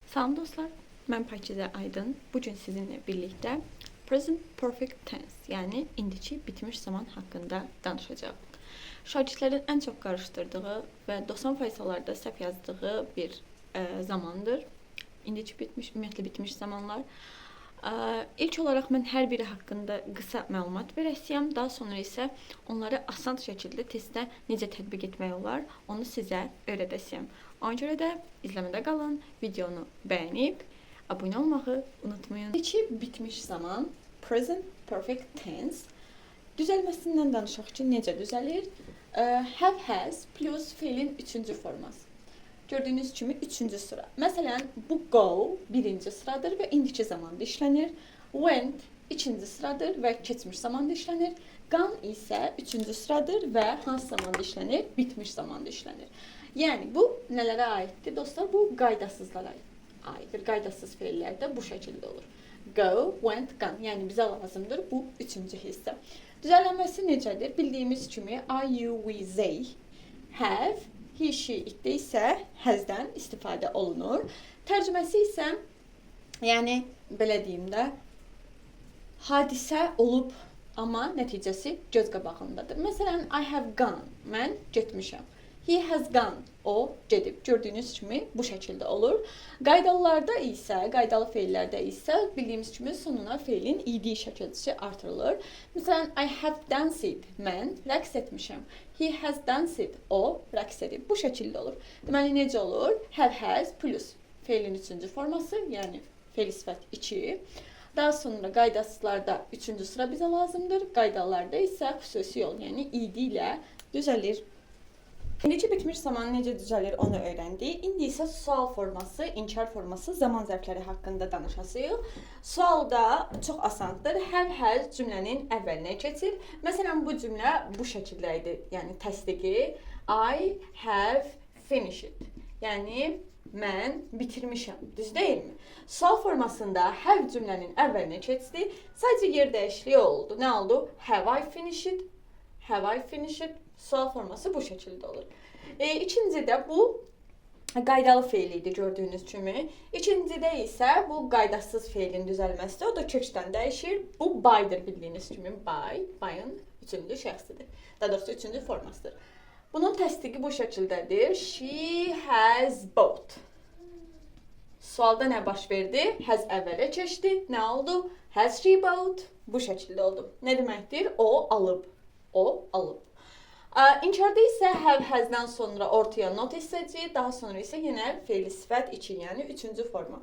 Salam dostlar, mən Pakizə Aydın. Bugün sizinlə birlikdə present perfect tense, yəni indiki bitmiş zaman haqqında danışacağıq. Şagirdlərin ən çox qarışdırdığı və 90% hallarda səhv yazdığı bir zamandır. İndiki bitmiş, ümumiyyətlə bitmiş zamanlar. İlk olaraq mən hər biri haqqında qısa məlumat verəcəyəm. Daha sonra isə onları asan şəkildə testdə necə tətbiq etmək olar, onu sizə öyrədəcəyəm. Ona görə də izləmədə qalın, videonu bəyənib abunə olmağı unutmayın. İndiki bitmiş zaman present perfect tense düzəlməsindən danışaq ki, necə düzəlir? Have has plus feilin 3-cü forması. Gördüyünüz kimi 3-cü sıra. Məsələn, bu go birinci sıradır və indiki zamanda işlənir. Went ikinci sıradır və keçmiş zamanda işlənir. Gone isə 3-cü sıradır və hansı zamanda işlənir? Bitmiş zamanda işlənir. Yəni, bu nələrə aiddir? Dostlar, bu qaydasızlara aiddir. Qaydasız feillər də bu şəkildə olur. Go, went, gone. Yəni, bizə lazımdır bu 3-cü hissə. Düzələnməsi necədir? Bildiyimiz kimi I, you, we, they, have, he, she, itdə isə has'dən istifadə olunur. Tərcüməsi isə, yəni, belə deyim də, hadisə olub, amma nəticəsi göz qabağındadır. Məsələn, I have gone, mən getmişəm. He has gone, o gedib. Gördüyünüz kimi bu şəkildə olur. Qaydalılarda isə, qaydalı feillərdə isə bildiyimiz kimi sonuna feilin id şəkilçisi artırılır. Məsələn, I have danced, mən rəqs etmişəm. He has danced, o rəqs edib. Bu şəkildə olur. Deməli, necə olur? Have has plus feilin 3-cü forması, yəni feil sifət 2. Daha sonra qaydasızlarda 3-cü sıra bizə lazımdır. Qaydalılarda isə xüsusi yol, yəni id ilə düzəlir. İndiki bitmiş zaman necə düzəlir onu öyrəndik. İndi isə sual forması, inkar forması, zaman zərfləri haqqında danışacağıq. Sualda çox asandır. Have has cümlənin əvvəlinə keçir. Məsələn, bu cümlə bu şəkildə idi. Yəni təsdiqi I have finished. Yəni mən bitirmişəm. Düz deyilmi? Sual formasında have cümlənin əvvəlinə keçdi. Sadəcə yer dəyişikliyi oldu. Nə oldu? Have I finished? Have I finished? Sual forması bu şəkildə olur. İkincidə bu qaydalı feil idi gördüyünüz kimi. İkincidə isə bu qaydasız feilin düzəlməsidir. O da kökdən dəyişir. Bu by'dır bildiyiniz kimi. By, by'ın 3-cü şəxsidir. Daha doğrusu 3-cü formasıdır. Bunun təsdiqi bu şəkildədir. She has bought. Sualda nə baş verdi? Has əvvələ keçdi. Nə oldu? Has she bought? Bu şəkildə oldu. Nə deməkdir? O alıb. O alıb. İnkarda isə have has'dan sonra ortaya not hissəci, daha sonra isə yenə feil sifət 2, yəni 3-cü forma.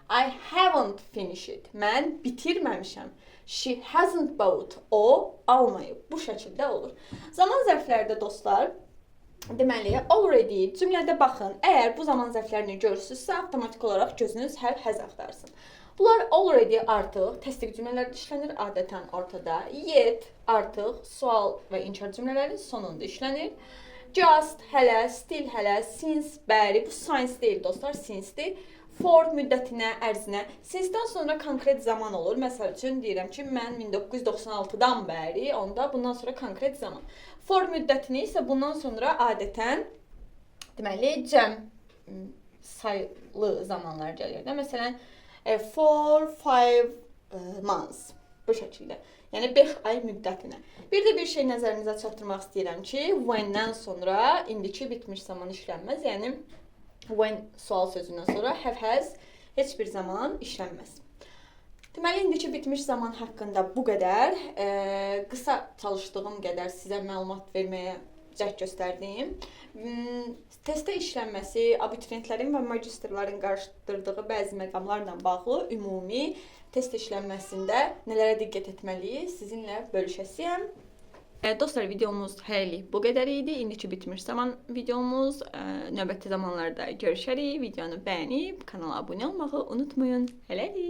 I haven't finished. Mən bitirməmişəm. She hasn't bought. O almayıb. Bu şəkildə olur. Zaman zərflərdə dostlar, deməli, already cümlədə baxın. Əgər bu zaman zərflərini görürsünüzsə, avtomatik olaraq gözünüz have has axtarsın. Bunlar already artıq təsdiq cümlələrdə işlənir, adətən ortada. Yet artıq sual və inkar cümlələrin sonunda işlənir. Just, hələ, still, hələ, since, bəri. Bu since deyil dostlar, since'dir. For müddətinə, ərzinə. Since'dən sonra konkret zaman olur. Məsəl üçün deyirəm ki, mən 1996-dan bəri, onda bundan sonra konkret zaman. For müddətini isə bundan sonra adətən deməli cəm sayılı zamanlar gəlir də. Məsələn, 4-5 months bu şəkildə. Yəni 5 ay müddətinə. Bir də bir şey nəzərinizə çatdırmaq istəyirəm ki, when'dən sonra indiki bitmiş zaman işlənməz. Yəni when sual sözündən sonra have has heç bir zaman işlənməz. Deməli, indiki bitmiş zaman haqqında bu qədər. Qısa çalışdığım qədər sizə məlumat verməyə cəhd göstərdim. Testdə işlənməsi, abituriyentlərin və magistrların qarşıdırdığı bəzi məqamlarla bağlı ümumi test işlənməsində nələrə diqqət etməliyik sizinlə bölüşəsiyəm. Dostlar, videomuz hələlik bu qədər idi. İndiki bitmiş zaman videomuz. Növbəti zamanlarda görüşərik. Videonu bəyənib kanala abunə olmağı unutmayın. Hələlik.